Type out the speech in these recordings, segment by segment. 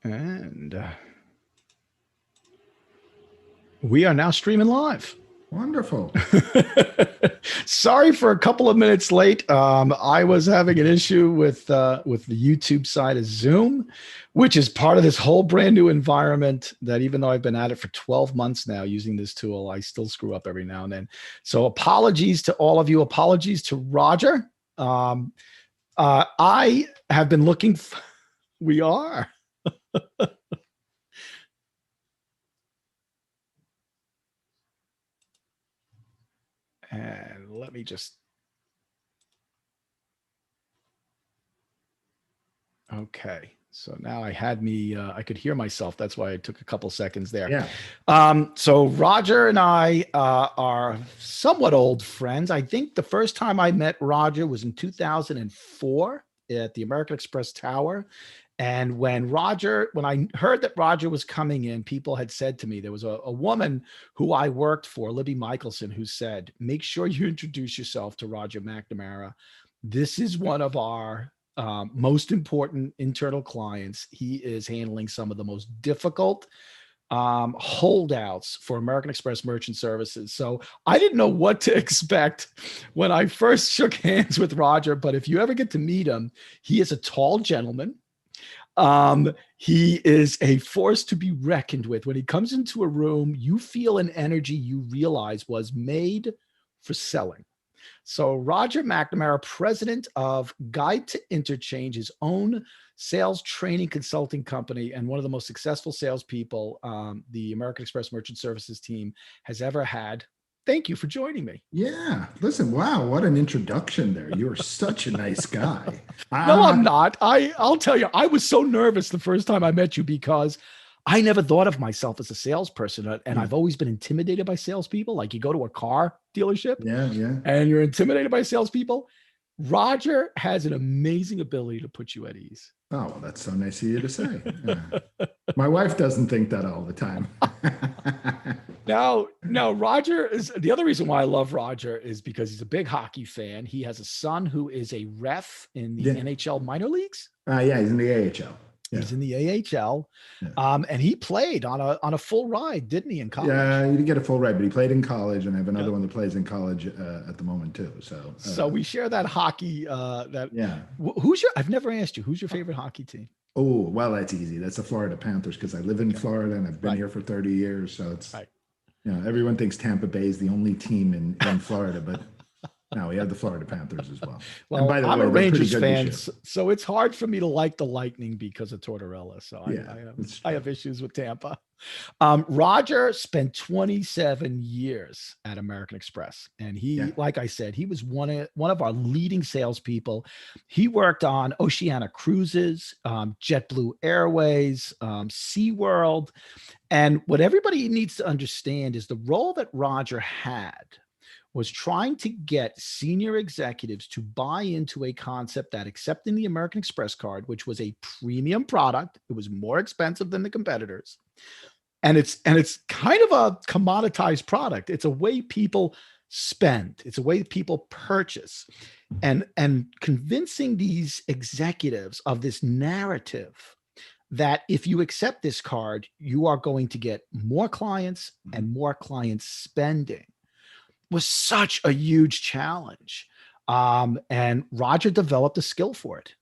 And we are now streaming live. Wonderful. Sorry for a couple of minutes late. I was having an issue with the YouTube side of Zoom, which is part of this whole brand new environment that even though I've been at it for 12 months now using this tool, I still screw up every now and then. So apologies to all of you. Apologies to Roger. I have been looking. We are. And let me just. Okay. So now I had me, I could hear myself. That's why it took a couple seconds there. Yeah. So Roger and I are somewhat old friends. I think the first time I met Roger was in 2004 at the American Express Tower. And when I heard that Roger was coming in, people had said to me, there was a woman who I worked for, Libby Michelson, who said, make sure you introduce yourself to Roger McNamara. This is one of our most important internal clients. He is handling some of the most difficult holdouts for American Express Merchant Services. So I didn't know what to expect when I first shook hands with Roger, but if you ever get to meet him, he is a tall gentleman. He is a force to be reckoned with. When he comes into a room, you feel an energy you realize was made for selling. So Roger McNamara, president of Guide to Interchange, his own sales training consulting company, and one of the most successful salespeople the American Express Merchant Services team has ever had. Thank you for joining me. Yeah. Listen, wow, what an introduction there. You're such a nice guy. No, I'm not. I'll tell you, I was so nervous the first time I met you because I never thought of myself as a salesperson. And I've always been intimidated by salespeople. Like you go to a car dealership and you're intimidated by salespeople. Roger has an amazing ability to put you at ease. Oh, well, that's so nice of you to say. Yeah. My wife doesn't think that all the time. Now, Roger is the other reason why I love Roger is because he's a big hockey fan. He has a son who is a ref in the NHL minor leagues. Yeah, he's in the AHL. Yeah. He's in the AHL, and he played on a full ride, didn't he, in college? Yeah, he didn't get a full ride, but he played in college, and I have another one that plays in college at the moment too. So we share that hockey. I've never asked you, who's your favorite hockey team? Oh, well, that's easy. That's the Florida Panthers because I live in Florida and I've been here for 30 years. So it's everyone thinks Tampa Bay is the only team in Florida, but. No, we have the Florida Panthers as well. Well, and by the way, I'm a Rangers fan, so it's hard for me to like the Lightning because of Tortorella. So I have issues with Tampa. Roger spent 27 years at American Express, and he, like I said, he was one of our leading salespeople. He worked on Oceania cruises, JetBlue Airways, SeaWorld, and what everybody needs to understand is the role that Roger had was trying to get senior executives to buy into a concept that accepting the American Express card, which was a premium product, it was more expensive than the competitors. And it's kind of a commoditized product. It's a way people spend. It's a way people purchase. And convincing these executives of this narrative that if you accept this card, you are going to get more clients and more clients spending was such a huge challenge. And Roger developed a skill for it.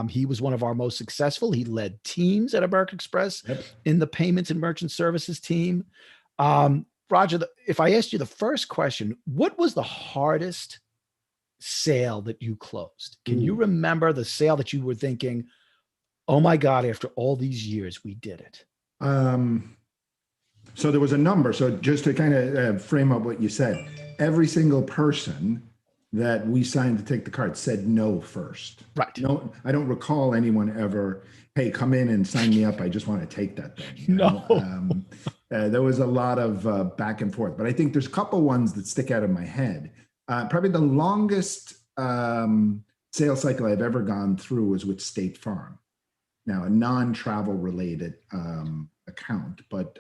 He was one of our most successful. He led teams at American Express in the payments and merchant services team. Roger, if I asked you the first question, what was the hardest sale that you closed? Can you remember the sale that you were thinking, oh my God, after all these years, we did it? So there was a number. So just to kind of frame up what you said, every single person that we signed to take the card said no first. Right. No, I don't recall anyone ever, hey, come in and sign me up. I just want to take that thing. No. There was a lot of back and forth, but I think there's a couple ones that stick out in my head. Probably the longest sales cycle I've ever gone through was with State Farm. Now, a non-travel related account, but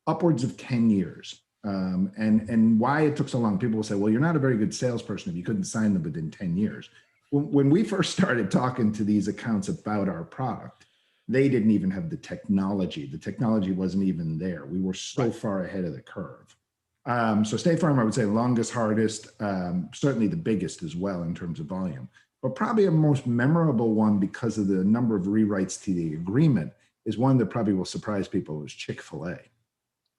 upwards of 10 years. And why it took so long, people will say, well, you're not a very good salesperson if you couldn't sign them within 10 years. When we first started talking to these accounts about our product, they didn't even have the technology. The technology wasn't even there. We were so far ahead of the curve. So State Farm, I would say longest, hardest, certainly the biggest as well in terms of volume, but probably a most memorable one because of the number of rewrites to the agreement is one that probably will surprise people, was Chick-Fil-A.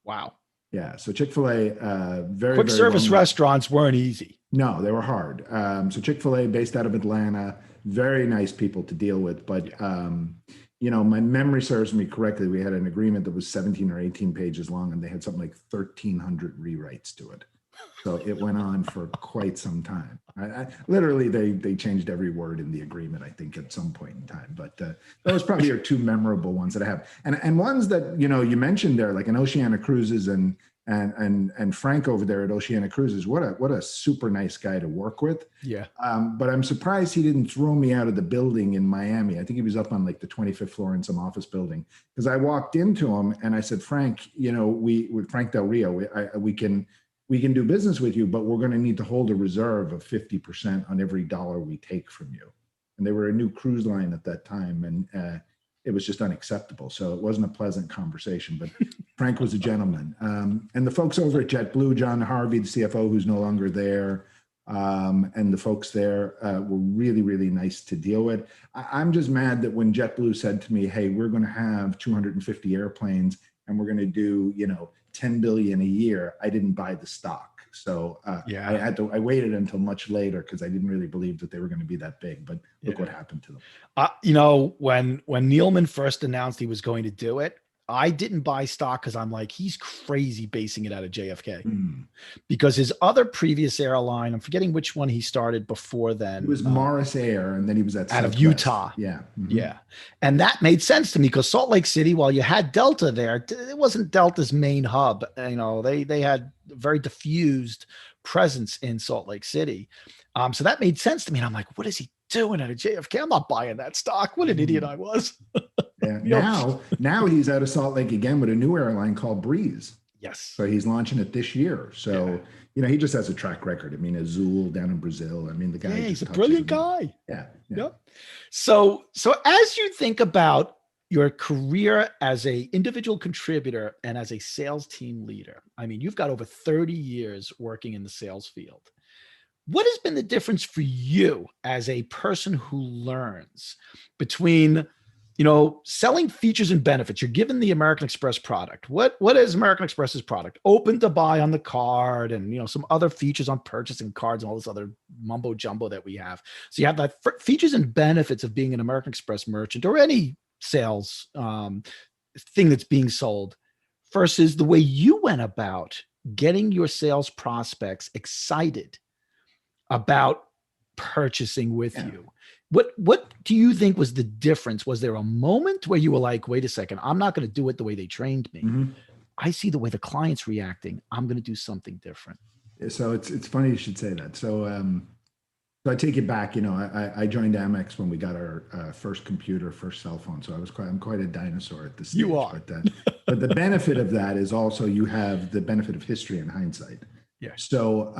Wow. Yeah. So Chick-fil-A, very quick service restaurants weren't easy. No, they were hard. So Chick-fil-A, based out of Atlanta, very nice people to deal with. But, my memory serves me correctly. We had an agreement that was 17 or 18 pages long, and they had something like 1,300 rewrites to it. So it went on for quite some time. Literally, they changed every word in the agreement, I think, at some point in time. But those probably are two memorable ones that I have. And ones that, you mentioned there, like an Oceania Cruises and Frank over there at Oceania Cruises, what a super nice guy to work with. Yeah. But I'm surprised he didn't throw me out of the building in Miami. I think he was up on like the 25th floor in some office building, because I walked into him and I said, Frank, with Frank Del Rio, we can do business with you, but we're going to need to hold a reserve of 50% on every dollar we take from you. And they were a new cruise line at that time, and it was just unacceptable. So it wasn't a pleasant conversation, but Frank was a gentleman. And the folks over at JetBlue, John Harvey, the CFO, who's no longer there, and the folks there were really, really nice to deal with. I'm just mad that when JetBlue said to me, hey, we're going to have 250 airplanes and we're going to do, 10 billion a year, I didn't buy the stock. So I waited until much later because I didn't really believe that they were going to be that big, but look what happened to them. When Neilman first announced he was going to do it, I didn't buy stock because I'm like, he's crazy basing it out of JFK because his other previous airline, I'm forgetting which one he started before then. It was Morris Air, and then he was at out of Utah. Yeah. Yeah. And that made sense to me because Salt Lake City, while you had Delta there, it wasn't Delta's main hub. They had very diffused presence in Salt Lake City. So that made sense to me. And I'm like, what is he doing at a JFK? I'm not buying that stock. What an idiot I was. Yeah. Now he's out of Salt Lake again with a new airline called Breeze. Yes. So he's launching it this year. So, he just has a track record. I mean, Azul down in Brazil. I mean, the guy. Yeah, he's a brilliant guy. Yeah. Yep. So as you think about your career as a individual contributor and as a sales team leader, I mean, you've got over 30 years working in the sales field. What has been the difference for you as a person who learns between, selling features and benefits? You're given the American Express product. What is American Express's product? Open to buy on the card and, some other features on purchasing cards and all this other mumbo jumbo that we have. So you have the features and benefits of being an American Express merchant or any sales thing that's being sold versus the way you went about getting your sales prospects excited about purchasing with you. What do you think was the difference? Was there a moment where you were like, wait a second, I'm not going to do it the way they trained me. Mm-hmm. I see the way the client's reacting. I'm going to do something different. So it's funny you should say that. So I take it back. I joined Amex when we got our first computer, first cell phone. So I'm quite a dinosaur at this stage. You are. But the benefit of that is also you have the benefit of history and hindsight. Yeah. So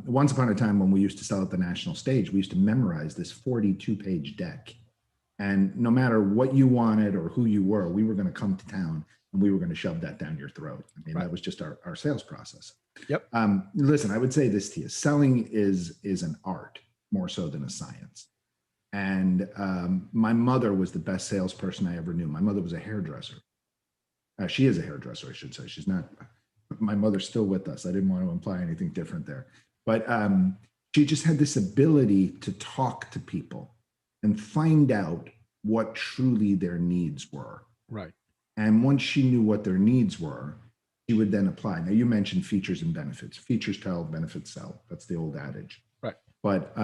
once upon a time when we used to sell at the national stage, we used to memorize this 42-page deck. And no matter what you wanted or who you were, we were going to come to town and we were going to shove that down your throat. I mean, That was just our sales process. Yep. Listen, I would say this to you. Selling is an art more so than a science. And my mother was the best salesperson I ever knew. My mother was a hairdresser. She is a hairdresser, I should say. She's not... My mother's still with us. I didn't want to imply anything different there. But she just had this ability to talk to people and find out what truly their needs were. Right. And once she knew what their needs were, she would then apply. Now, you mentioned features and benefits. Features tell, benefits sell. That's the old adage. Right. But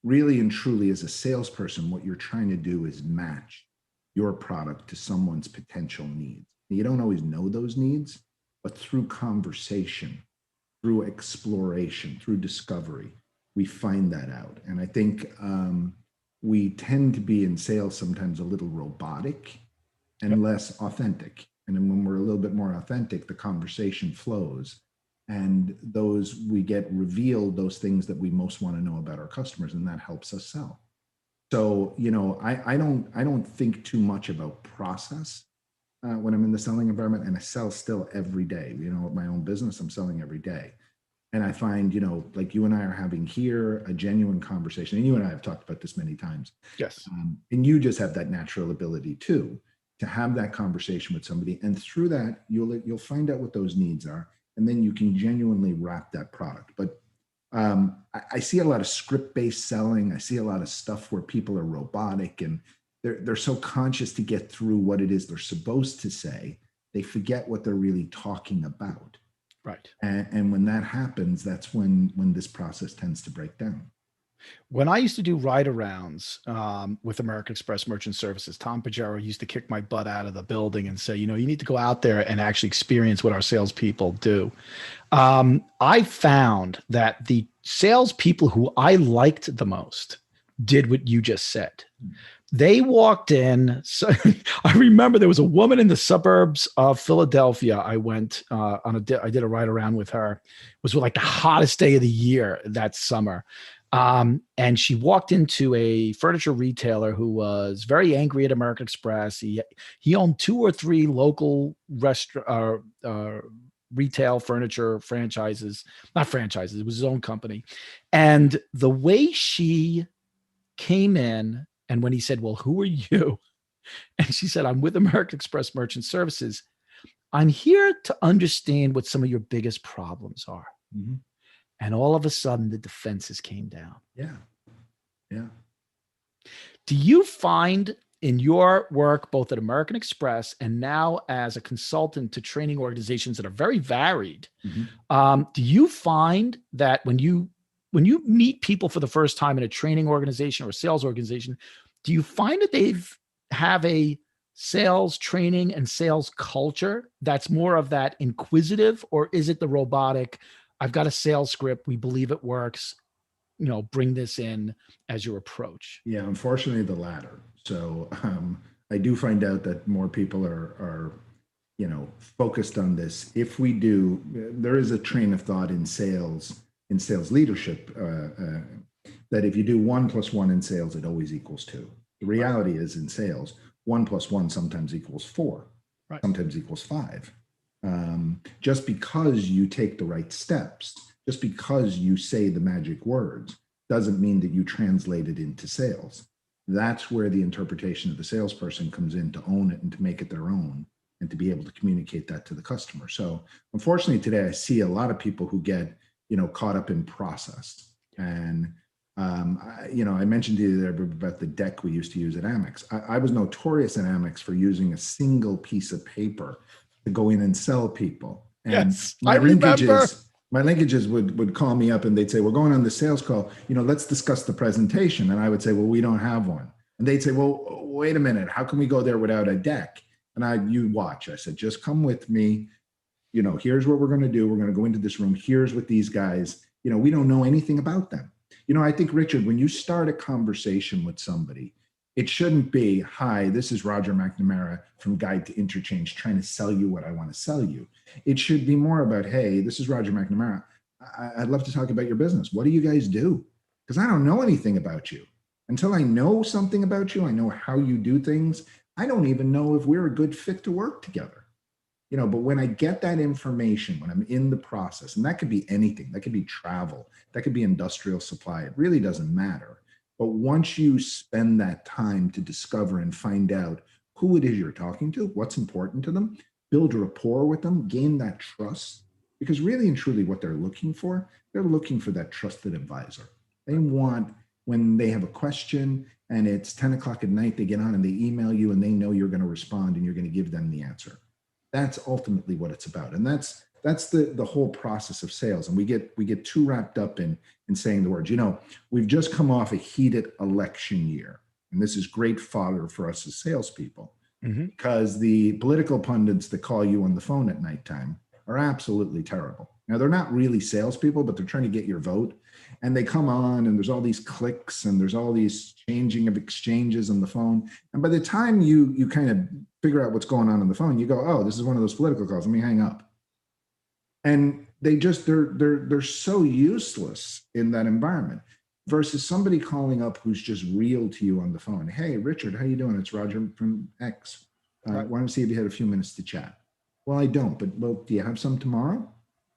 really and truly, as a salesperson, what you're trying to do is match your product to someone's potential needs. You don't always know those needs, but through conversation, through exploration, through discovery, we find that out. And I think we tend to be in sales sometimes a little robotic and less authentic. And then when we're a little bit more authentic, the conversation flows and we get revealed those things that we most want to know about our customers, and that helps us sell. So, I don't think too much about process when I'm in the selling environment, and I sell still every day. My own business, I'm selling every day. And I find, like you and I are having here, a genuine conversation, and you and I have talked about this many times. Yes. And you just have that natural ability too, to have that conversation with somebody. And through that, you'll find out what those needs are. And then you can genuinely wrap that product. But I see a lot of script-based selling. I see a lot of stuff where people are robotic and they're so conscious to get through what it is they're supposed to say, they forget what they're really talking about. Right. And when that happens, that's when this process tends to break down. When I used to do ride-arounds with American Express Merchant Services, Tom Pajero used to kick my butt out of the building and say, you need to go out there and actually experience what our salespeople do. I found that the salespeople who I liked the most did what you just said. They walked in. So I remember there was a woman in the suburbs of Philadelphia. I went I did a ride around with her. It was like the hottest day of the year that summer. And she walked into a furniture retailer who was very angry at American Express. He owned 2 or 3 local retail furniture franchises, not franchises. It was his own company. And the way she came in, and when he said, well, who are you? And she said, I'm with American Express Merchant Services. I'm here to understand what some of your biggest problems are. Mm-hmm. And all of a sudden, the defenses came down. Yeah. Yeah. Do you find in your work, both at American Express and now as a consultant to training organizations that are very varied, mm-hmm. Do you find that when you meet people for the first time in a training organization or a sales organization, do you find that they have a sales training and sales culture that's more of that inquisitive, or is it the robotic, I've got a sales script, we believe it works, bring this in as your approach? Yeah, unfortunately, the latter. So I do find out that more people are focused on this. If we do, there is a train of thought in sales leadership, that if you do 1 + 1 in sales, it always equals 2. The reality is in sales, 1 + 1 sometimes equals 4, right. Sometimes equals 5. Just because you take the right steps, just because you say the magic words, doesn't mean that you translate it into sales. That's where the interpretation of the salesperson comes in, to own it and to make it their own and to be able to communicate that to the customer. So unfortunately today, I see a lot of people who get caught up in process. And, I mentioned to you there about the deck we used to use at Amex. I was notorious at Amex for using a single piece of paper to go in and sell people. And yes, I remember. My linkages would call me up and they'd say, we're going on the sales call, let's discuss the presentation. And I would say, well, we don't have one. And they'd say, well, wait a minute, how can we go there without a deck? And you watch. I said, just come with me. Here's what we're going to do. We're going to go into this room. Here's what these guys, we don't know anything about them. I think, Richard, when you start a conversation with somebody, it shouldn't be, hi, this is Roger McNamara from Guide to Interchange trying to sell you what I want to sell you. It should be more about, hey, this is Roger McNamara. I'd love to talk about your business. What do you guys do? Because I don't know anything about you. Until I know something about you, I know how you do things. I don't even know if we're a good fit to work together. But when I get that information, when I'm in the process, and that could be anything, that could be travel, that could be industrial supply, it really doesn't matter. But once you spend that time to discover and find out who it is you're talking to, what's important to them, build rapport with them, gain that trust, because really and truly what they're looking for that trusted advisor. They want, when they have a question and it's 10 o'clock at night, they get on and they email you and they know you're going to respond and you're going to give them the answer. That's ultimately what it's about. And that's the whole process of sales. And we get too wrapped up in saying the words. We've just come off a heated election year. And this is great fodder for us as salespeople, because the political pundits that call you on the phone at nighttime are absolutely terrible. Now, they're not really salespeople, but they're trying to get your vote. And they come on and there's all these clicks and there's all these changing of exchanges on the phone. And by the time you kind of figure out what's going on the phone, you go, oh, this is one of those political calls. Let me hang up. And they're so useless in that environment. versus somebody calling up who's just real to you on the phone. Hey, Richard, how you doing? It's Roger from X. Right. Want to see if you had a few minutes to chat. Well, I don't, but well, do you have some tomorrow?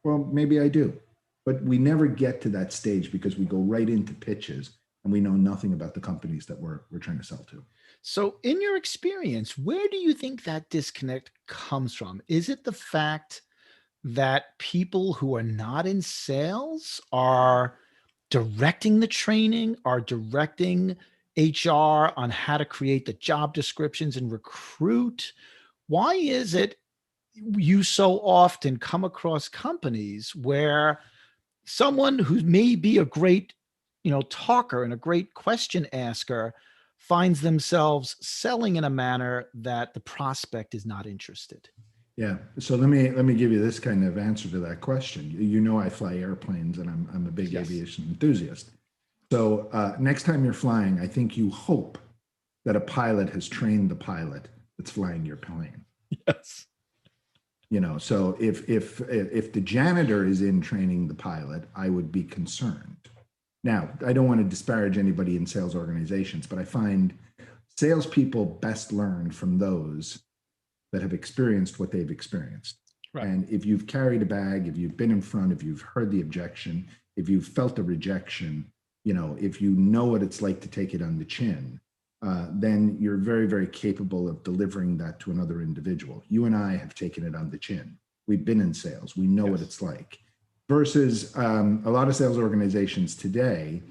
Well, maybe I do. But we never get to that stage because we go right into pitches and we know nothing about the companies that we're trying to sell to. So in your experience, where do you think that disconnect comes from? Is it the fact that people who are not in sales are directing the training, are directing HR on how to create the job descriptions and recruit? Why is it you so often come across companies where someone who may be a great, talker and a great question asker finds themselves selling in a manner that the prospect is not interested? Yeah. So let me give you this kind of answer to that question. You know, I fly airplanes and I'm a big aviation enthusiast. So next time you're flying, I think you hope that a pilot has trained the pilot that's flying your plane. Yes. So if the janitor is in training the pilot, I would be concerned. Now, I don't want to disparage anybody in sales organizations, but I find salespeople best learn from those that have experienced what they've experienced. Right. And if you've carried a bag, if you've been in front, if you've heard the objection, if you've felt the rejection, if you know what it's like to take it on the chin, then you're very, very capable of delivering that to another individual. You and I have taken it on the chin. We've been in sales. We know what it's like. Versus a lot of sales organizations today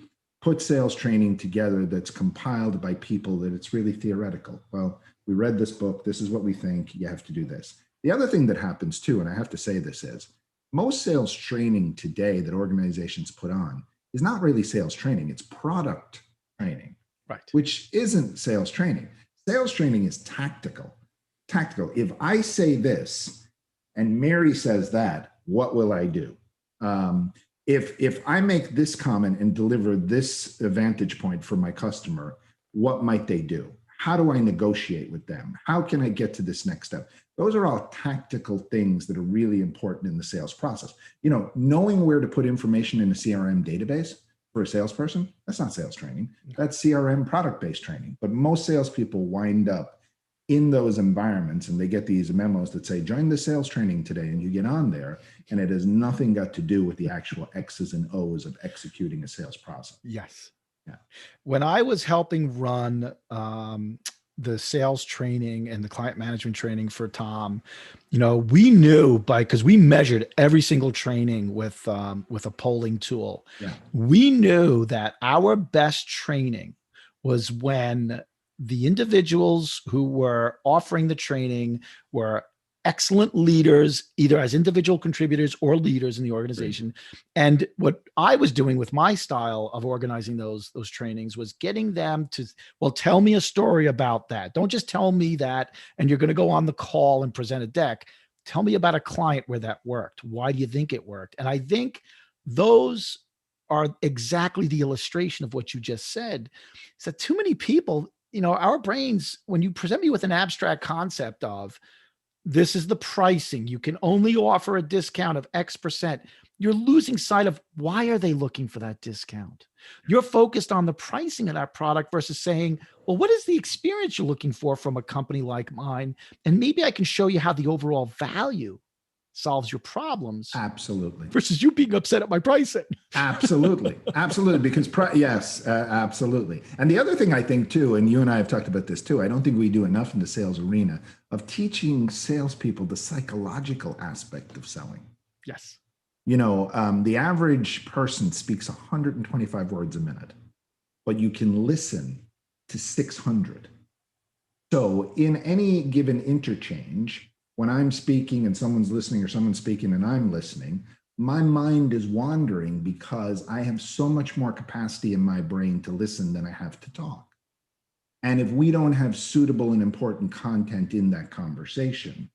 put sales training together that's compiled by people that it's really theoretical. Well, we read this book. This is what we think. You have to do this. The other thing that happens too, and I have to say this is, most sales training today that organizations put on is not really sales training. It's product training. Right. Which isn't sales training. Sales training is tactical. If I say this and Mary says that, what will I do? If I make this comment and deliver this vantage point for my customer, what might they do? How do I negotiate with them? How can I get to this next step? Those are all tactical things that are really important in the sales process. Knowing where to put information in a CRM database for a salesperson, that's not sales training. That's CRM product-based training. But most salespeople wind up in those environments and they get these memos that say, join the sales training today, and you get on there and it has nothing got to do with the actual X's and O's of executing a sales process. Yes. Yeah. When I was helping run the sales training and the client management training for Tom, we knew because we measured every single training with a polling tool. Yeah. We knew that our best training was when the individuals who were offering the training were excellent leaders, either as individual contributors or leaders in the organization. Right. And what I was doing with my style of organizing those trainings was getting them to, tell me a story about that. Don't just tell me that and you're going to go on the call and present a deck. Tell me about a client where that worked. Why do you think it worked? And I think those are exactly the illustration of what you just said. So too many people, our brains, when you present me with an abstract concept of, this is the pricing, you can only offer a discount of X%, you're losing sight of why are they looking for that discount? You're focused on the pricing of that product versus saying, well, what is the experience you're looking for from a company like mine? And maybe I can show you how the overall value solves your problems. Absolutely. Versus you being upset at my pricing. Absolutely. Absolutely. Because yes, absolutely. And the other thing I think too, and you and I have talked about this too, I don't think we do enough in the sales arena of teaching salespeople the psychological aspect of selling. Yes. The average person speaks 125 words a minute, but you can listen to 600. So in any given interchange, when I'm speaking and someone's listening or someone's speaking and I'm listening, my mind is wandering because I have so much more capacity in my brain to listen than I have to talk. And if we don't have suitable and important content in that conversation,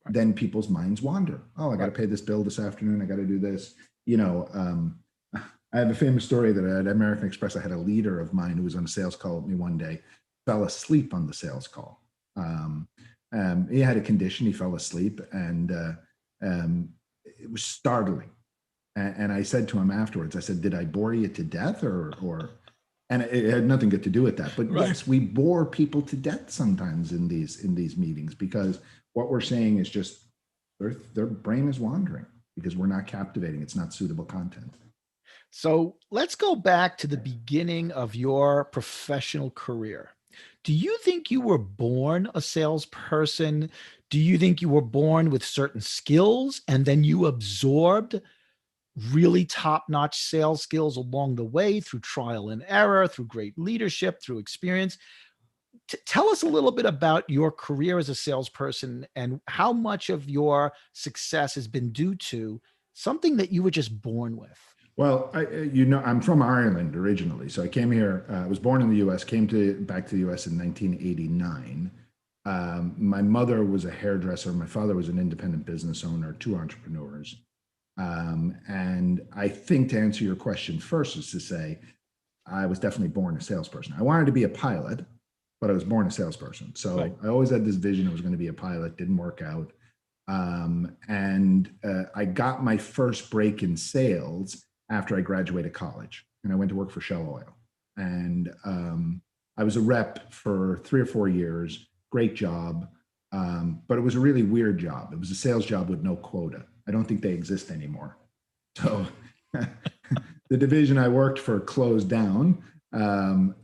then people's minds wander. Oh, I got to pay this bill this afternoon. I got to do this. I have a famous story that at American Express, I had a leader of mine who was on a sales call with me one day, fell asleep on the sales call. He had a condition, he fell asleep, and it was startling. And I said to him afterwards, I said, did I bore you to death and it had nothing to do with that. But right. Yes, we bore people to death sometimes in these meetings, because what we're saying is just their brain is wandering because we're not captivating. It's not suitable content. So let's go back to the beginning of your professional career. Do you think you were born a salesperson? Do you think you were born with certain skills and then you absorbed really top-notch sales skills along the way through trial and error, through great leadership, through experience? Tell us a little bit about your career as a salesperson and how much of your success has been due to something that you were just born with. Well, I'm from Ireland originally. So I came here, I was born in the US, came back to the US in 1989. My mother was a hairdresser. My father was an independent business owner, two entrepreneurs. And I think to answer your question first is to say, I was definitely born a salesperson. I wanted to be a pilot, but I was born a salesperson. So right. I always had this vision I was going to be a pilot, didn't work out. I got my first break in sales after I graduated college, and I went to work for Shell Oil. And I was a rep for 3 or 4 years, great job. But it was a really weird job. It was a sales job with no quota. I don't think they exist anymore. So the division I worked for closed down, and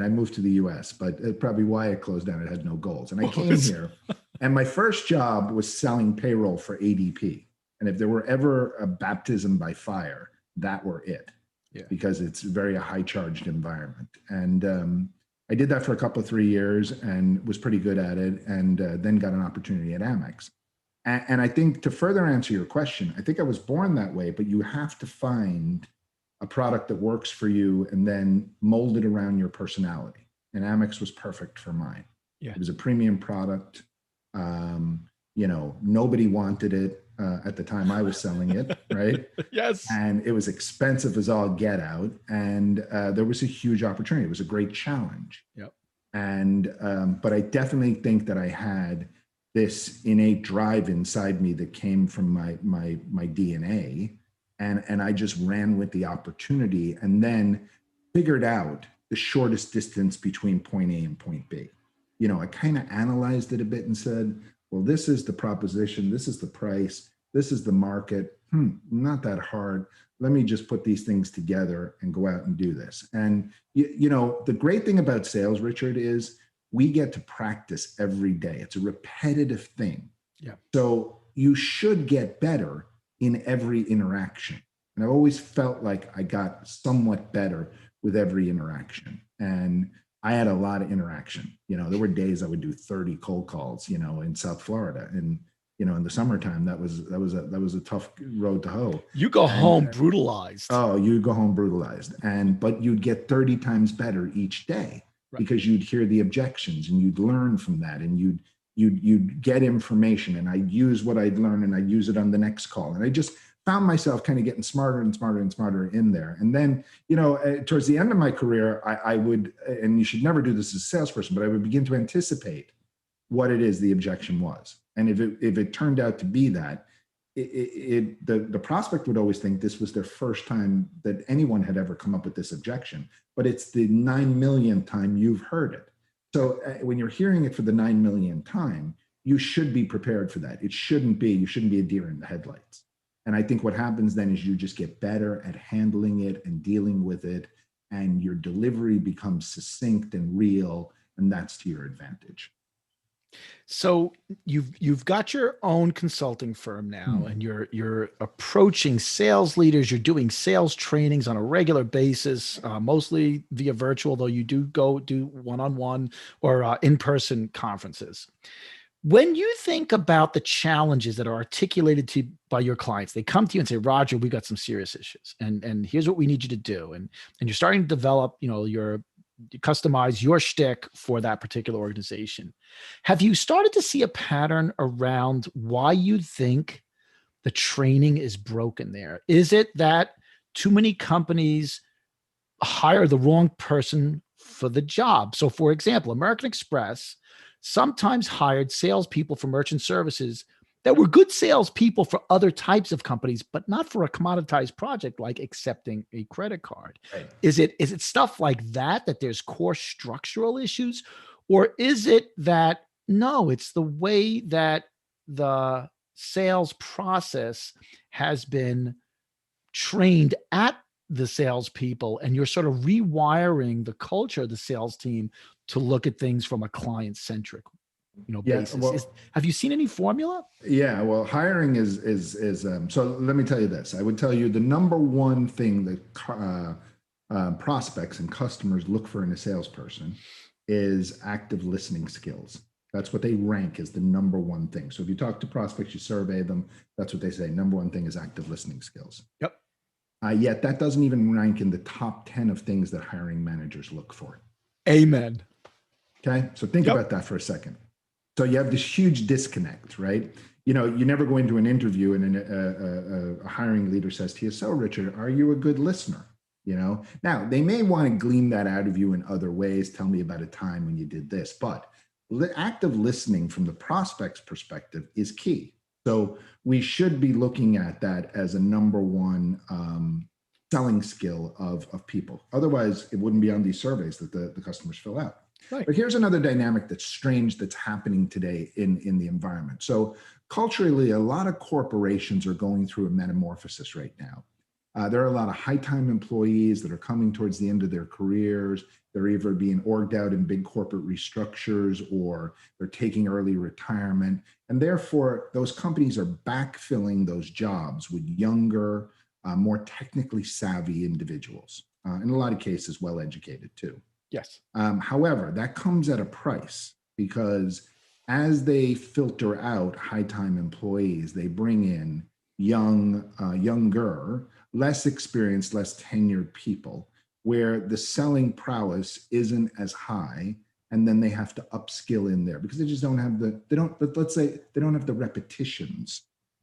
I moved to the US, but probably why it closed down, it had no goals. And I came here, and my first job was selling payroll for ADP. And if there were ever a baptism by fire, that were it, because it's very a high charged environment. And I did that for a couple of 3 years and was pretty good at it, and then got an opportunity at Amex. And I think to further answer your question, I think I was born that way, but you have to find a product that works for you and then mold it around your personality. And Amex was perfect for mine. Yeah. It was a premium product. Nobody wanted it at the time I was selling it, right? Yes. And it was expensive as all get out. And there was a huge opportunity. It was a great challenge. Yep. And, but I definitely think that I had this innate drive inside me that came from my DNA. And I just ran with the opportunity and then figured out the shortest distance between point A and point B. I kind of analyzed it a bit and said, well, this is the proposition, this is the price, this is the market. Not that hard. Let me just put these things together and go out and do this. And the great thing about sales, Richard, is we get to practice every day. It's a repetitive thing. Yeah. So you should get better in every interaction. And I've always felt like I got somewhat better with every interaction. And I had a lot of interaction. There were days I would do 30 cold calls, in South Florida. And, in the summertime, that was a tough road to hoe. You go home brutalized. Oh, you go home brutalized. But you'd get 30 times better each day. Right. Because you'd hear the objections and you'd learn from that, and you'd get information, and I'd use what I'd learned and I'd use it on the next call. And I just found myself kind of getting smarter and smarter and smarter in there. And then, towards the end of my career, I would, and you should never do this as a salesperson, but I would begin to anticipate what it is the objection was. And if it turned out to be that, the prospect would always think this was their first time that anyone had ever come up with this objection, but it's the 9 millionth time you've heard it. So when you're hearing it for the 9 millionth time, you should be prepared for that. You shouldn't be a deer in the headlights. And I think what happens then is you just get better at handling it and dealing with it, and your delivery becomes succinct and real, and that's to your advantage. So you've got your own consulting firm now, and you're approaching sales leaders. You're doing sales trainings on a regular basis, mostly via virtual, though you do go do one-on-one or in-person conferences. When you think about the challenges that are articulated to by your clients, they come to you and say, Roger, we got some serious issues, and here's what we need you to do. And you're starting to develop, you customize your shtick for that particular organization. Have you started to see a pattern around why you think the training is broken there? Is it that too many companies hire the wrong person for the job? So for example, American Express sometimes hired salespeople for merchant services that were good salespeople for other types of companies, but not for a commoditized project like accepting a credit card. Right. Is it stuff like that there's core structural issues, or is it that no, it's the way that the sales process has been trained at the salespeople, and you're sort of rewiring the culture of the sales team to look at things from a client-centric, basis? Well, Have you seen any formula? Yeah, well, hiring is so let me tell you this. I would tell you the number one thing that prospects and customers look for in a salesperson is active listening skills. That's what they rank as the number one thing. So if you talk to prospects, you survey them, that's what they say. Number one thing is active listening skills. Yep. Yet that doesn't even rank in the top 10 of things that hiring managers look for. Amen. Okay, so think about that for a second. So you have this huge disconnect, right? You never go into an interview and a hiring leader says to you, "So Richard, are you a good listener?" Now they may want to glean that out of you in other ways. Tell me about a time when you did this, but active listening from the prospect's perspective is key. So we should be looking at that as a number one selling skill of people. Otherwise, it wouldn't be on these surveys that the customers fill out. Right. But here's another dynamic that's strange that's happening today in the environment. So culturally, a lot of corporations are going through a metamorphosis right now. There are a lot of high-time employees that are coming towards the end of their careers. They're either being orged out in big corporate restructures, or they're taking early retirement. And therefore, those companies are backfilling those jobs with younger, more technically savvy individuals. In a lot of cases, well-educated too. Yes. However, that comes at a price, because as they filter out high-time employees, they bring in younger, less experienced, less tenured people, where the selling prowess isn't as high, and then they have to upskill in there because they just don't have let's say they don't have the repetitions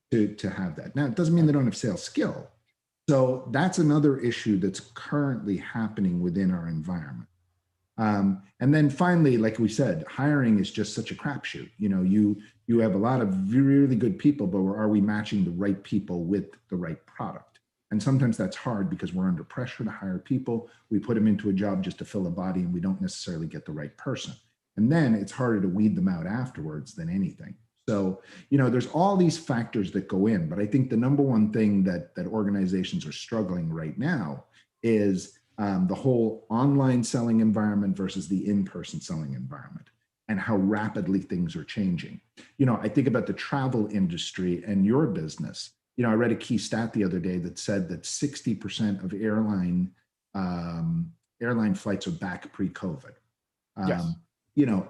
to have that. Now, it doesn't mean they don't have sales skill. So that's another issue that's currently happening within our environment. And then finally, like we said, hiring is just such a crapshoot. You have a lot of really good people, but are we matching the right people with the right product? And sometimes that's hard because we're under pressure to hire people. We put them into a job just to fill a body, and we don't necessarily get the right person. And then it's harder to weed them out afterwards than anything. So, there's all these factors that go in, but I think the number one thing that organizations are struggling right now is the whole online selling environment versus the in-person selling environment, and how rapidly things are changing. I think about the travel industry and your business. I read a key stat the other day that said that 60% of airline flights are back pre-COVID. Yes.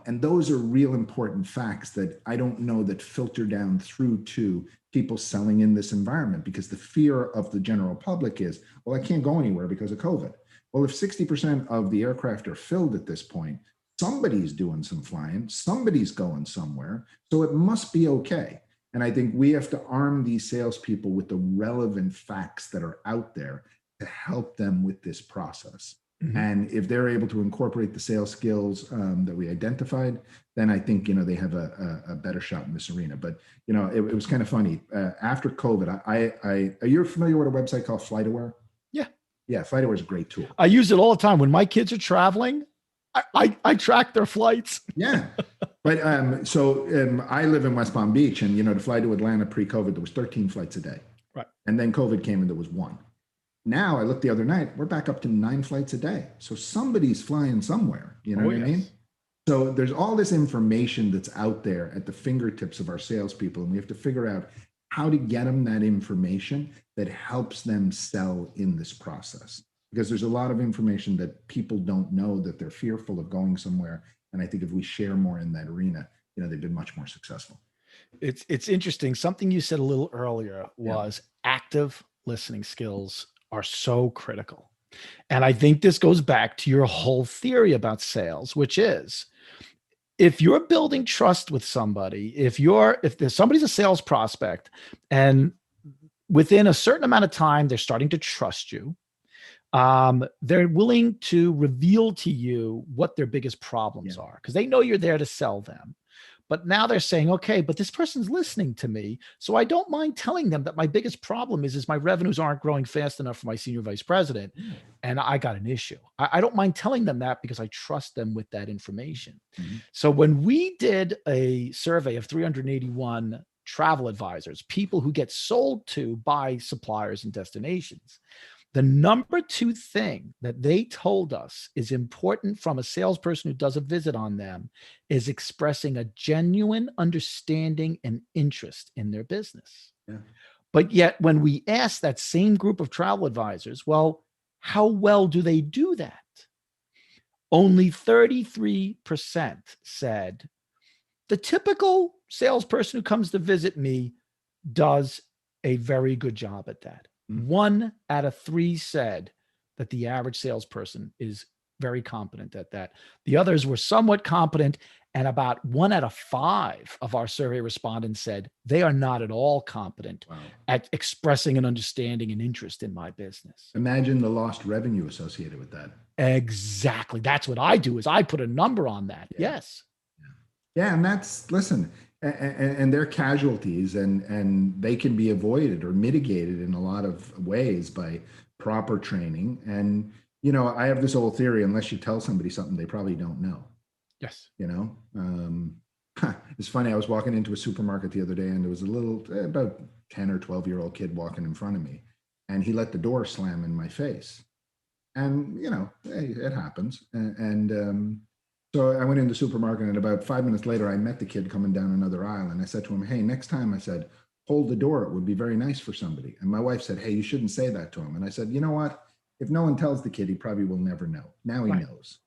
And those are real important facts that I don't know that filter down through to people selling in this environment, because the fear of the general public is, well, I can't go anywhere because of COVID. Well, if 60% of the aircraft are filled at this point, somebody's doing some flying, somebody's going somewhere, so it must be okay. And I think we have to arm these salespeople with the relevant facts that are out there to help them with this process. Mm-hmm. And if they're able to incorporate the sales skills that we identified, then I think, they have a better shot in this arena. But, it was kind of funny. After COVID, are you familiar with a website called FlightAware? Yeah. Yeah, FlightAware is a great tool. I use it all the time. When my kids are traveling, I track their flights. Yeah. But I live in West Palm Beach, and, to fly to Atlanta pre-COVID, there was 13 flights a day. Right. And then COVID came and there was 1. Now I looked the other night, we're back up to 9 flights a day. So somebody's flying somewhere, what I mean? So there's all this information that's out there at the fingertips of our salespeople, and we have to figure out how to get them that information that helps them sell in this process. Because there's a lot of information that people don't know, that they're fearful of going somewhere. And I think if we share more in that arena, they've been much more successful. It's interesting. Something you said a little earlier was active listening skills are so critical. And I think this goes back to your whole theory about sales, which is, if you're building trust with somebody, if there's somebody's a sales prospect, and within a certain amount of time, they're starting to trust you, they're willing to reveal to you what their biggest problems are, because they know you're there to sell them. But now they're saying, okay, but this person's listening to me. So I don't mind telling them that my biggest problem is my revenues aren't growing fast enough for my senior vice president. And I got an issue. I don't mind telling them that because I trust them with that information. Mm-hmm. So when we did a survey of 381 travel advisors, people who get sold to by suppliers and destinations, the number 2 thing that they told us is important from a salesperson who does a visit on them is expressing a genuine understanding and interest in their business. Yeah. But yet when we asked that same group of travel advisors, well, how well do they do that? Only 33% said the typical salesperson who comes to visit me does a very good job at that. 1 out of 3 said that the average salesperson is very competent at that. The others were somewhat competent, and about 1 out of 5 of our survey respondents said they are not at all competent at expressing an understanding and interest in my business. Imagine the lost revenue associated with that. Exactly. That's what I do, is I put a number on that. Yeah. Yes. Yeah, and that's, listen, and they're casualties, and they can be avoided or mitigated in a lot of ways by proper training. And, I have this old theory, unless you tell somebody something they probably don't know. Yes. It's funny. I was walking into a supermarket the other day, and there was a little, about 10 or 12-year-old kid walking in front of me, and he let the door slam in my face. And, hey, it happens. So I went into the supermarket, and about 5 minutes later, I met the kid coming down another aisle, and I said to him, hey, next time, I said, hold the door. It would be very nice for somebody. And my wife said, hey, you shouldn't say that to him. And I said, you know what? If no one tells the kid, he probably will never know. Now he knows.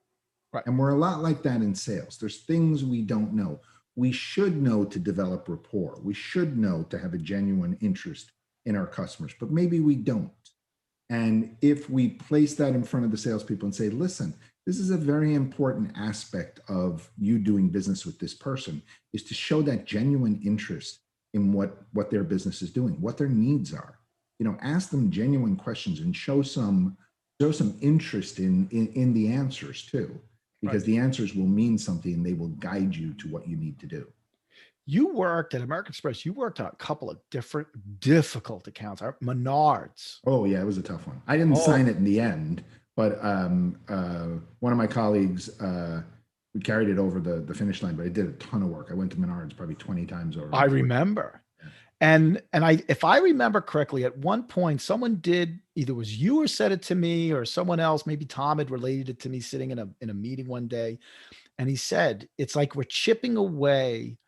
Right. And we're a lot like that in sales. There's things we don't know. We should know to develop rapport. We should know to have a genuine interest in our customers, but maybe we don't. And if we place that in front of the salespeople and say, listen, this is a very important aspect of you doing business with this person, is to show that genuine interest in what their business is doing, what their needs are. Ask them genuine questions and show some interest in the answers too, because the answers will mean something and they will guide you to what you need to do. You worked at American Express. You worked on a couple of different difficult accounts. Menards. Oh yeah, it was a tough one. I didn't sign it in the end. But one of my colleagues, we carried it over the finish line, but I did a ton of work. I went to Menards probably 20 times over. I remember. Yeah. And if I remember correctly, at one point, someone did, either was you or said it to me or someone else, maybe Tom had related it to me sitting in a meeting one day. And he said, it's like we're chipping away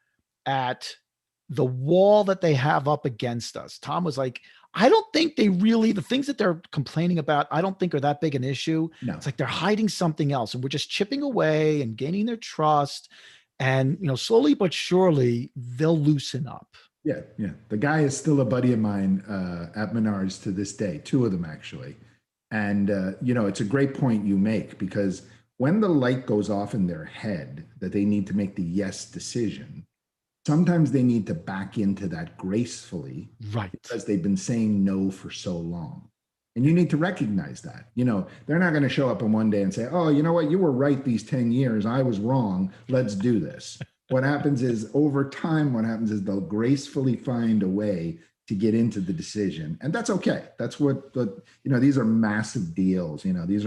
at the wall that they have up against us. Tom was like, I don't think the things that they're complaining about, I don't think are that big an issue. No. It's like they're hiding something else, and we're just chipping away and gaining their trust. And, slowly but surely they'll loosen up. Yeah. Yeah. The guy is still a buddy of mine at Menards to this day, 2 of them actually. And, it's a great point you make, because when the light goes off in their head that they need to make the yes decision, sometimes they need to back into that gracefully, right? Because they've been saying no for so long. And you need to recognize that. They're not going to show up in one day and say, oh, you know what? You were right these 10 years. I was wrong. Let's do this. What happens is, over time, they'll gracefully find a way to get into the decision. And that's okay. That's what these are massive deals. These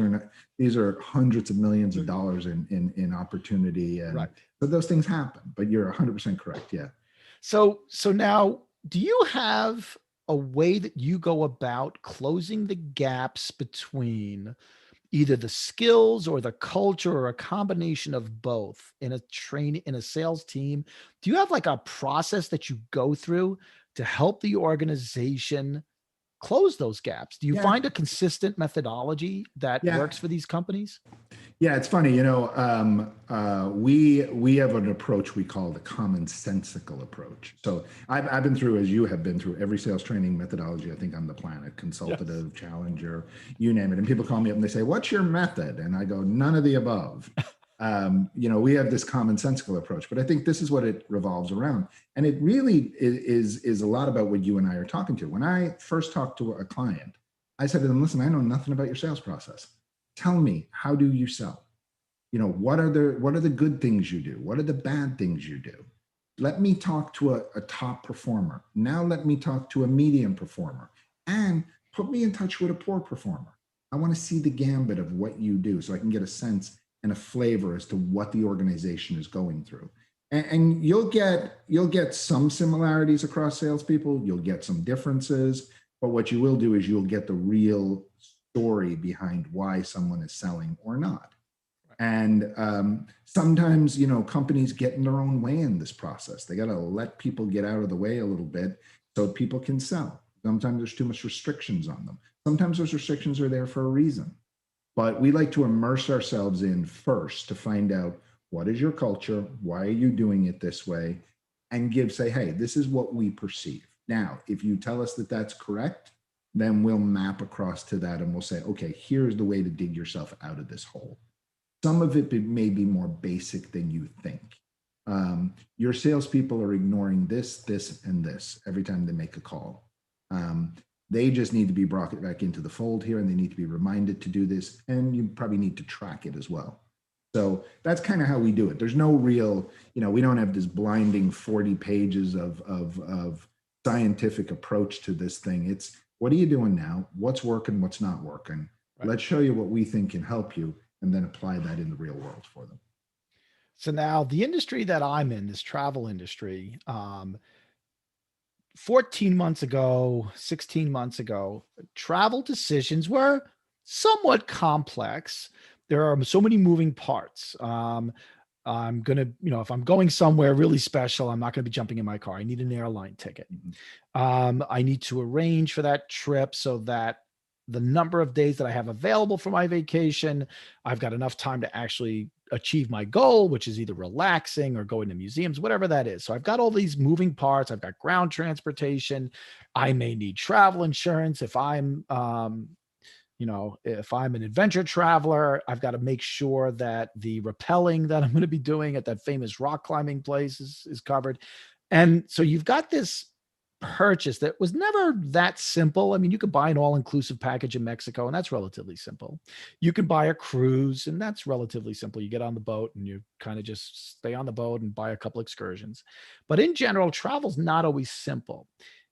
are hundreds of millions of dollars in opportunity. And right. But those things happen, but you're 100% correct. Yeah. So now, do you have a way that you go about closing the gaps between either the skills or the culture, or a combination of both, in a sales team? Do you have like a process that you go through to help the organization close those gaps? Do you find a consistent methodology that works for these companies? Yeah, it's funny. We have an approach we call the commonsensical approach. So I've been through, as you have been through, every sales training methodology I think on the planet: consultative, challenger, you name it. And people call me up and they say, "What's your method?" And I go, "None of the above." We have this commonsensical approach, but I think this is what it revolves around. And it really is a lot about what you and I are talking to. When I first talked to a client, I said to them, listen, I know nothing about your sales process. Tell me, how do you sell? What are the good things you do? What are the bad things you do? Let me talk to a top performer. Now let me talk to a medium performer, and put me in touch with a poor performer. I want to see the gambit of what you do so I can get a sense and a flavor as to what the organization is going through. And you'll get some similarities across salespeople. You'll get some differences, but what you will do is you'll get the real story behind why someone is selling or not. And sometimes, companies get in their own way in this process. They got to let people get out of the way a little bit so people can sell. Sometimes there's too much restrictions on them. Sometimes those restrictions are there for a reason. But we like to immerse ourselves in first to find out, what is your culture? Why are you doing it this way? And say, hey, this is what we perceive. Now, if you tell us that that's correct, then we'll map across to that and we'll say, okay, here's the way to dig yourself out of this hole. Some of it may be more basic than you think. Your salespeople are ignoring this, and this every time they make a call. They just need to be brought back into the fold here, and they need to be reminded to do this, and you probably need to track it as well. So that's kind of how we do it. There's no real, we don't have this blinding 40 pages of scientific approach to this thing. It's, what are you doing now? What's working? What's not working? Right. Let's show you what we think can help you, and then apply that in the real world for them. So now the industry that I'm in, this travel industry, 14 months ago, 16 months ago, travel decisions were somewhat complex. There are so many moving parts. I'm going to, if I'm going somewhere really special, I'm not going to be jumping in my car. I need an airline ticket. I need to arrange for that trip so that the number of days that I have available for my vacation, I've got enough time to actually achieve my goal, which is either relaxing or going to museums, whatever that is. So I've got all these moving parts. I've got ground transportation. I may need travel insurance. If I'm, if I'm an adventure traveler, I've got to make sure that the rappelling that I'm going to be doing at that famous rock climbing place is covered. And so you've got this purchase that was never that simple. I mean, you could buy an all-inclusive package in Mexico, and that's relatively simple. You could buy a cruise, and that's relatively simple. You get on the boat and you kind of just stay on the boat and buy a couple excursions. But in general, travel's not always simple.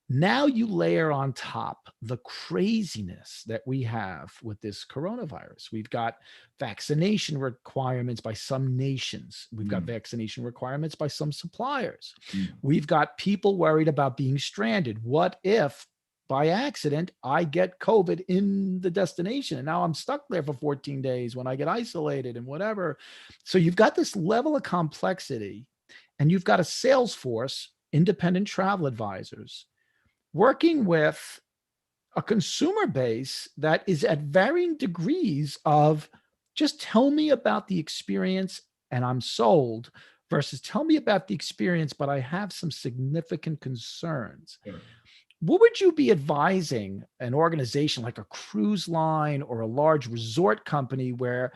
Now you layer on top the craziness that we have with this coronavirus. We've got vaccination requirements by some nations. We've got vaccination requirements by some suppliers. We've got people worried about being stranded. What if by accident I get COVID in the destination and now I'm stuck there for 14 days when I get isolated and whatever? So you've got this level of complexity, and you've got a sales force, independent travel advisors, working with a consumer base that is at varying degrees of just tell me about the experience and I'm sold, versus tell me about the experience, but I have some significant concerns. Yeah. What would you be advising an organization like a cruise line or a large resort company where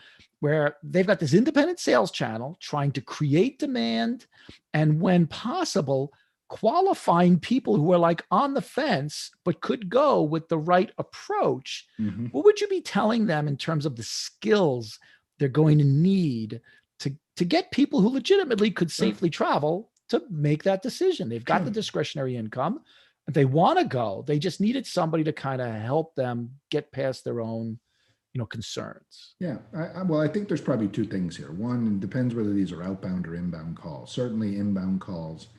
they've got this independent sales channel trying to create demand, and when possible, qualifying people who are like on the fence, but could go with the right approach? What would you be telling them in terms of the skills they're going to need to get people who legitimately could safely travel to make that decision? They've got the discretionary income. If they want to go, they just needed somebody to kind of help them get past their own, concerns. Yeah. Well, I think there's probably two things here. One, it depends whether these are outbound or inbound calls. Certainly inbound calls,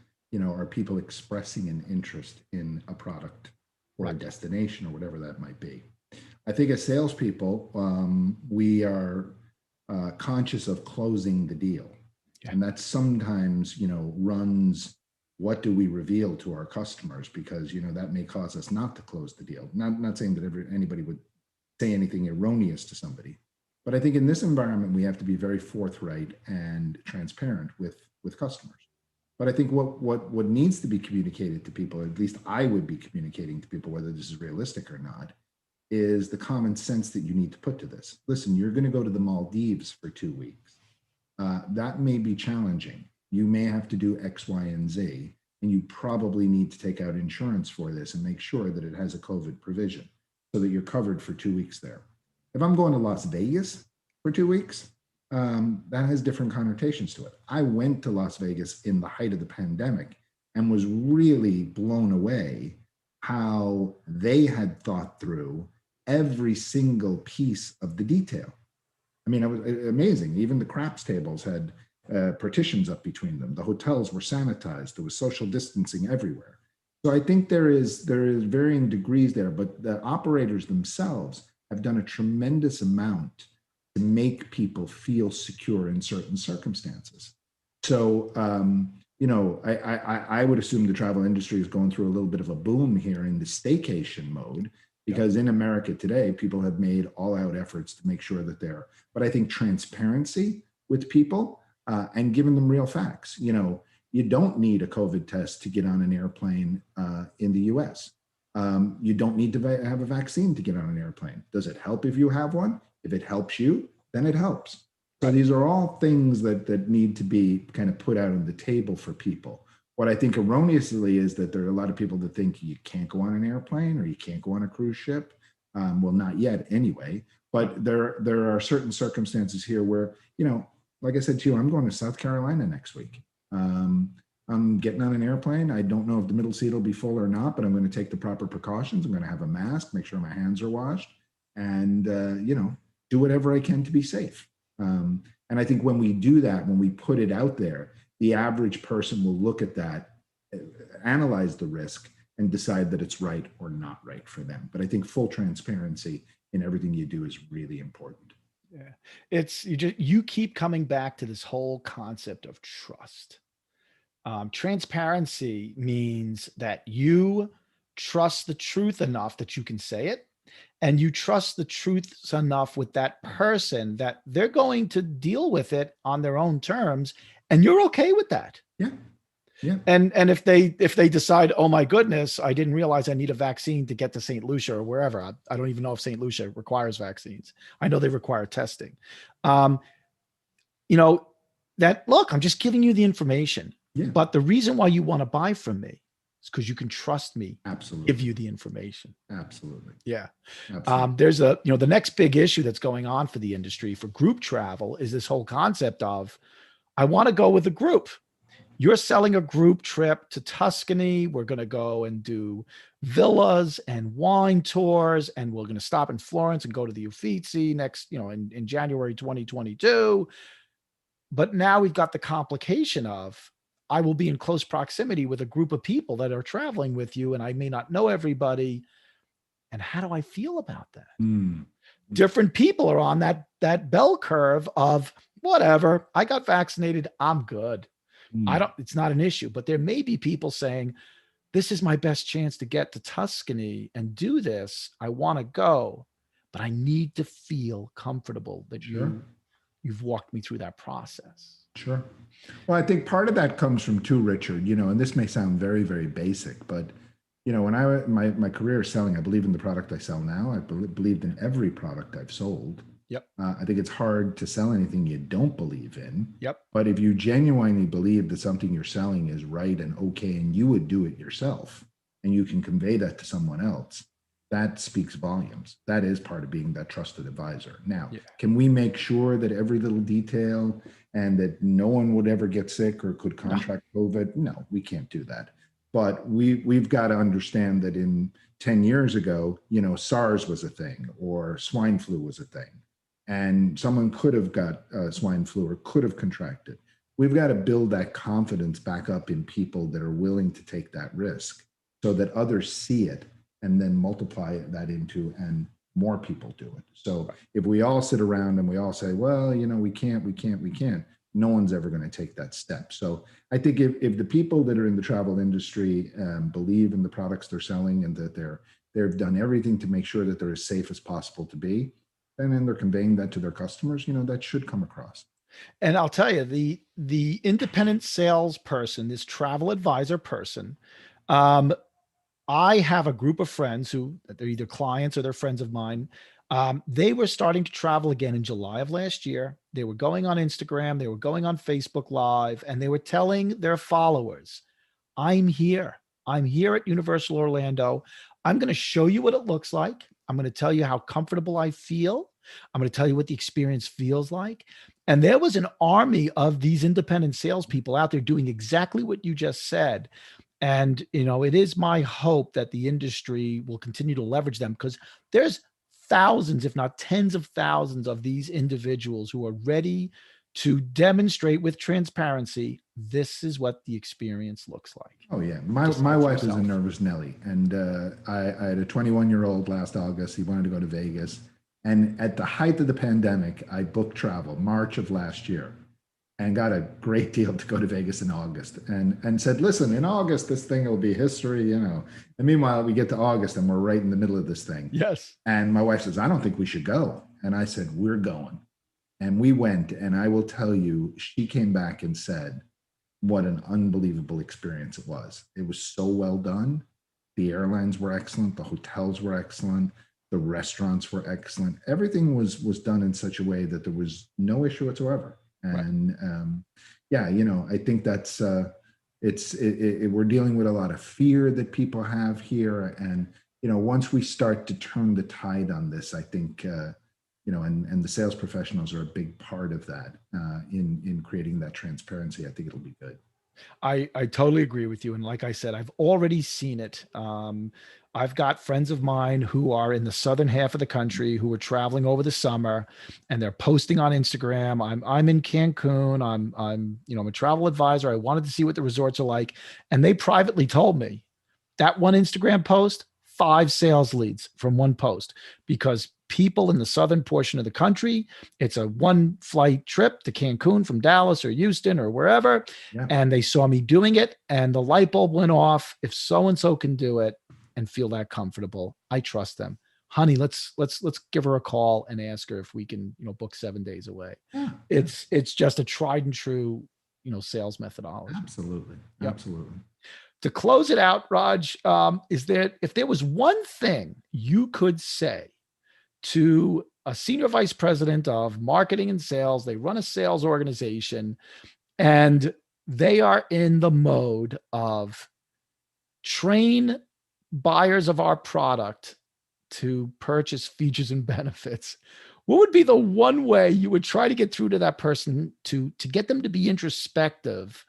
are people expressing an interest in a product or a destination or whatever that might be. I think as salespeople, we are conscious of closing the deal. Yeah. And that sometimes, runs, what do we reveal to our customers? Because, that may cause us not to close the deal. Not saying that anybody would say anything erroneous to somebody. But I think in this environment, we have to be very forthright and transparent with customers. But I think what needs to be communicated to people, or at least I would be communicating to people, whether this is realistic or not, is the common sense that you need to put to this. Listen, you're going to go to the Maldives for 2 weeks. That may be challenging. You may have to do X, Y, and Z, and you probably need to take out insurance for this and make sure that it has a COVID provision so that you're covered for 2 weeks there. If I'm going to Las Vegas for 2 weeks, that has different connotations to it. I went to Las Vegas in the height of the pandemic and was really blown away how they had thought through every single piece of the detail. I mean, it was amazing. Even the craps tables had partitions up between them. The hotels were sanitized. There was social distancing everywhere. So I think there is varying degrees there, but the operators themselves have done a tremendous amount to make people feel secure in certain circumstances. So, I would assume the travel industry is going through a little bit of a boom here in the staycation mode, because in America today, people have made all out efforts to make sure that they're, but I think transparency with people and giving them real facts. You don't need a COVID test to get on an airplane in the US. You don't need to have a vaccine to get on an airplane. Does it help if you have one? If it helps you, then it helps. So these are all things that need to be kind of put out on the table for people. What I think erroneously is that there are a lot of people that think you can't go on an airplane or you can't go on a cruise ship. Well, not yet anyway, but there are certain circumstances here where, like I said to you, I'm going to South Carolina next week. I'm getting on an airplane. I don't know if the middle seat will be full or not, but I'm going to take the proper precautions. I'm going to have a mask, make sure my hands are washed, and, do whatever I can to be safe. And I think when we do that, when we put it out there, the average person will look at that, analyze the risk, and decide that it's right or not right for them. But I think full transparency in everything you do is really important. Yeah, it's you keep coming back to this whole concept of trust. Transparency means that you trust the truth enough that you can say it, and you trust the truth enough with that person that they're going to deal with it on their own terms, and you're okay with that. Yeah. Yeah. And if they decide, oh my goodness, I didn't realize I need a vaccine to get to St. Lucia or wherever. I don't even know if St. Lucia requires vaccines. I know they require testing. That look, I'm just giving you the information. Yeah. But the reason why you want to buy from me is because you can trust me. Absolutely. Give you the information. Absolutely. Yeah. Absolutely. There's the next big issue that's going on for the industry for group travel is this whole concept of, I want to go with a group. You're selling a group trip to Tuscany. We're going to go and do villas and wine tours, and we're going to stop in Florence and go to the Uffizi next, in January 2022. But now we've got the complication of, I will be in close proximity with a group of people that are traveling with you, and I may not know everybody. And how do I feel about that? Different people are on that bell curve of whatever. I got vaccinated. I'm good. It's not an issue, but there may be people saying, this is my best chance to get to Tuscany and do this. I want to go, but I need to feel comfortable that you've walked me through that process. Sure. Well, I think part of that comes from too, Richard, and this may sound very, very basic, but when my career is selling, I believe in the product I sell now. I believed in every product I've sold. Yep. I think it's hard to sell anything you don't believe in. Yep. But if you genuinely believe that something you're selling is right and okay, and you would do it yourself, and you can convey that to someone else, that speaks volumes. That is part of being that trusted advisor. Now, Can we make sure that every little detail and that no one would ever get sick or could contract COVID? No, we can't do that. But we've got to understand that in 10 years ago, SARS was a thing or swine flu was a thing. And someone could have got swine flu or could have contracted. We've got to build that confidence back up in people that are willing to take that risk so that others see it and then multiply that into, and more people do it. So if we all sit around and we all say, well, we can't, no one's ever going to take that step. So I think if the people that are in the travel industry believe in the products they're selling and that they've done everything to make sure that they're as safe as possible to be, and then they're conveying that to their customers, that should come across. And I'll tell you, the independent salesperson, this travel advisor person, I have a group of friends who they're either clients or they're friends of mine. They were starting to travel again in July of last year. They were going on Instagram, they were going on Facebook Live, and they were telling their followers, I'm here at Universal Orlando. I'm going to show you what it looks like. I'm going to tell you how comfortable I feel. I'm going to tell you what the experience feels like. And there was an army of these independent salespeople out there doing exactly what you just said. And, it is my hope that the industry will continue to leverage them, because there's thousands, if not tens of thousands of these individuals who are ready to demonstrate with transparency, this is what the experience looks like. Oh yeah. My wife is a nervous Nelly, and I had a 21-year-old last August. He wanted to go to Vegas. And at the height of the pandemic, I booked travel March of last year and got a great deal to go to Vegas in August, and said, listen, in August, this thing will be history, And meanwhile, we get to August and we're right in the middle of this thing. Yes. And my wife says, I don't think we should go. And I said, we're going. And we went, and I will tell you, she came back and said, what an unbelievable experience it was. It was so well done. The airlines were excellent. The hotels were excellent. The restaurants were excellent. Everything was done in such a way that there was no issue whatsoever. And I think that's we're dealing with a lot of fear that people have here. And, once we start to turn the tide on this, I think, and the sales professionals are a big part of that in creating that transparency. I think it'll be good. I totally agree with you. And like I said, I've already seen it. I've got friends of mine who are in the southern half of the country who are traveling over the summer, and they're posting on Instagram. I'm in Cancun. I'm a travel advisor. I wanted to see what the resorts are like. And they privately told me that one Instagram post, 5 sales leads from one post, because people in the southern portion of the country, it's a 1-flight trip to Cancun from Dallas or Houston or wherever. Yeah. And they saw me doing it, and the light bulb went off. If so-and-so can do it and feel that comfortable, I trust them. Honey, let's give her a call and ask her if we can, book 7 days away. Yeah. It's just a tried and true, sales methodology. Absolutely. Yep. Absolutely. To close it out, Raj, if there was one thing you could say to a senior vice president of marketing and sales, they run a sales organization, and they are in the mode of train buyers of our product to purchase features and benefits, what would be the one way you would try to get through to that person to get them to be introspective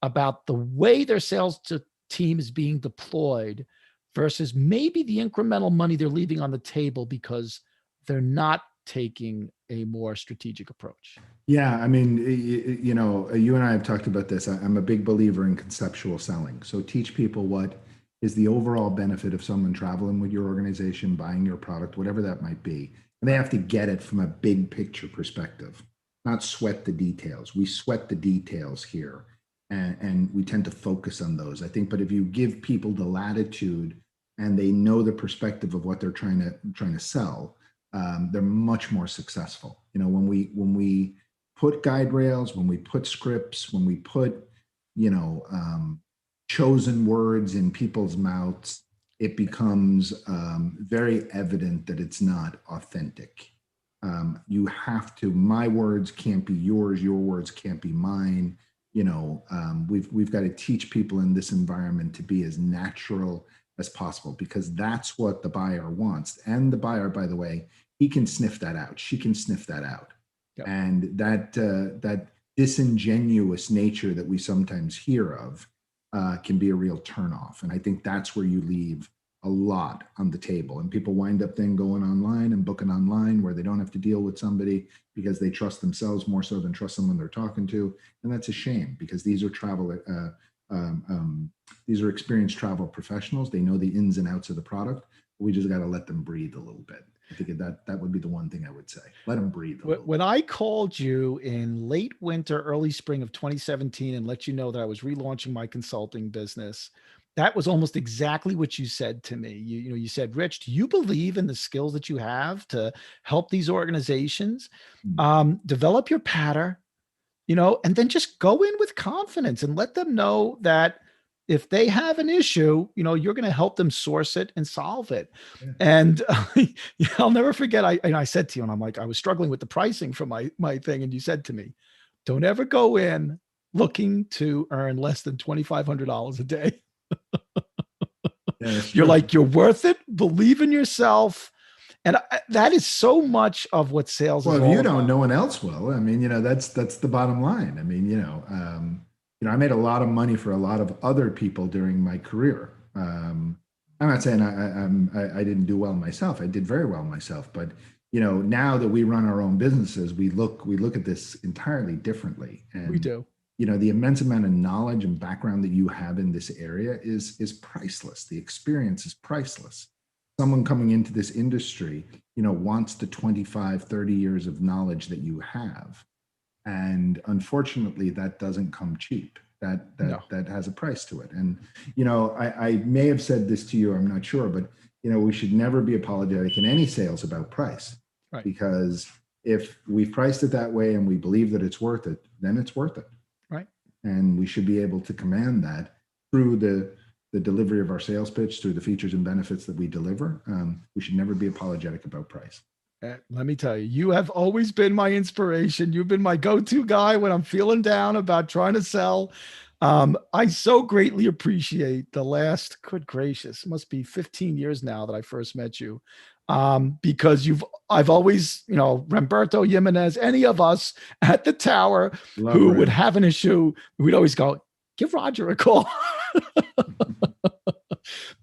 about the way their sales team is being deployed versus maybe the incremental money they're leaving on the table because they're not taking a more strategic approach? Yeah, I mean, you and I have talked about this. I'm a big believer in conceptual selling. So teach people what is the overall benefit of someone traveling with your organization, buying your product, whatever that might be. And they have to get it from a big picture perspective, not sweat the details. We sweat the details here, and we tend to focus on those, I think. But if you give people the latitude and they know the perspective of what they're trying to sell, they're much more successful. When we put guide rails, when we put scripts, when we put, chosen words in people's mouths, it becomes very evident that it's not authentic. You have to, my words can't be yours, your words can't be mine. We've got to teach people in this environment to be as natural as possible, because that's what the buyer wants. And the buyer, by the way, he can sniff that out. She can sniff that out. Yep. And that disingenuous nature that we sometimes hear of can be a real turnoff. And I think that's where you leave a lot on the table. And people wind up then going online and booking online where they don't have to deal with somebody because they trust themselves more so than trust someone they're talking to. And that's a shame, because these are these are experienced travel professionals. They know the ins and outs of the product. We just got to let them breathe a little bit. I think that would be the one thing I would say. Let them breathe. When I called you in late winter, early spring of 2017 and let you know that I was relaunching my consulting business, that was almost exactly what you said to me. You said, Rich, do you believe in the skills that you have to help these organizations develop your pattern, and then just go in with confidence and let them know that if they have an issue, you're going to help them source it and solve it. Yeah. And I'll never forget. I said to you, and I'm like, I was struggling with the pricing for my thing. And you said to me, don't ever go in looking to earn less than $2,500 a day. Yeah, you're like, you're worth it. Believe in yourself. And that is so much of what sales is all about. Well, if you don't, no one else will. I mean, that's the bottom line. I mean, I made a lot of money for a lot of other people during my career. I'm not saying I didn't do well myself. I did very well myself, but now that we run our own businesses, we look at this entirely differently. And we do. The immense amount of knowledge and background that you have in this area is priceless. The experience is priceless. Someone coming into this industry, wants the 25, 30 years of knowledge that you have. And unfortunately, that doesn't come cheap. That has a price to it. And, I may have said this to you, I'm not sure, but, we should never be apologetic in any sales about price. Right. Because if we've priced it that way and we believe that it's worth it, then it's worth it. Right. And we should be able to command that through the delivery of our sales pitch, through the features and benefits that we deliver. We should never be apologetic about price. Let me tell you, you have always been my inspiration. You've been my go-to guy when I'm feeling down about trying to sell. I so greatly appreciate the last, good gracious, must be 15 years now that I first met you. Because I've always, Ramberto, Jimenez, any of us at the tower who would have an issue, we'd always go, give Roger a call.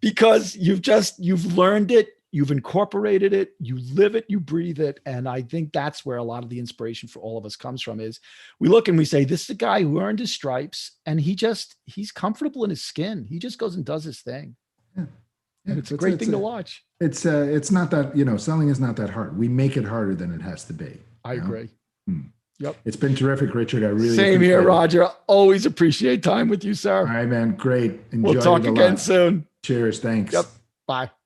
Because you've learned it, you've incorporated it, you live it, you breathe it. And I think that's where a lot of the inspiration for all of us comes from. Is we look and we say, this is a guy who earned his stripes and he's comfortable in his skin. He just goes and does his thing. Yeah. And it's a great thing to watch. It's not that, selling is not that hard. We make it harder than it has to be. I agree. Yep. It's been terrific, Richard. I really Same here, Roger. Always appreciate time with you, sir. All right, man. Great. Enjoy. We'll talk again soon. Cheers. Thanks. Yep. Bye.